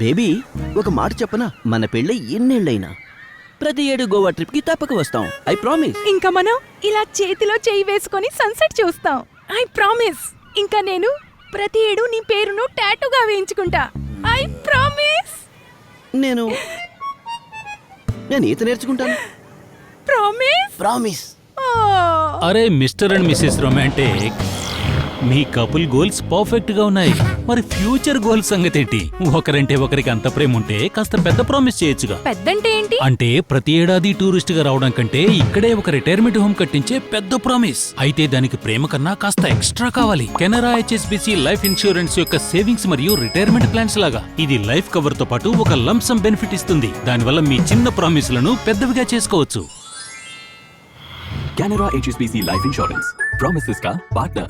Baby, ఒక మాట చెప్పనా? మన పెళ్ళి ఎన్నేళ్ళైనా ప్రతి ఏడు గోవా ట్రిప్ కి తప్పక వస్తాం. I promise. ఇంకా మనం ఇలా చేతిలో చేయి వేసుకొని సన్సెట్ చూస్తాం. I promise. ఇంకా నేను ప్రతి ఏడు నీ పేరును టాటూగా వేయించుకుంటా. I promise. నేను ఈత నేర్చుకుంటాను. ప్రామిస్. ప్రామిస్. అరే mister and Mrs romantic, me couple goals perfect గా ఉన్నాయి. మరి ఫ్యూచర్ గోల్ సంగతి ఏంటి? ఒకరంటే ఒకరికి అంత ప్రేమ ఉంటే కాస్త పెద్ద ప్రామిస్ చేయొచ్చుగా. పెద్దంటే ఏంటి? అంటే ప్రతి ఏడాది టూరిస్ట్ గా రావడం కంటే ఇక్కడే ఒక రిటైర్మెంట్ హోమ్ కట్టించే పెద్ద ప్రామిస్. అయితే దానికి ప్రేమ కన్నా కాస్త ఎక్స్ట్రా కావాలి. కెనరా హెచ్ఎస్బిసి లైఫ్ ఇన్సూరెన్స్ యొక్క సేవింగ్స్ మరియు రిటైర్మెంట్ ప్లాన్స్ లాగా ఇది లైఫ్ కవర్ తో పాటు ఒక లంసమ్ బెనిఫిట్ ఇస్తుంది. దానివల్ల మీ చిన్న ప్రామిస్లను పెద్దవిగా చేసుకోవచ్చు. Canara HSBC Life Insurance. Promises ka partner.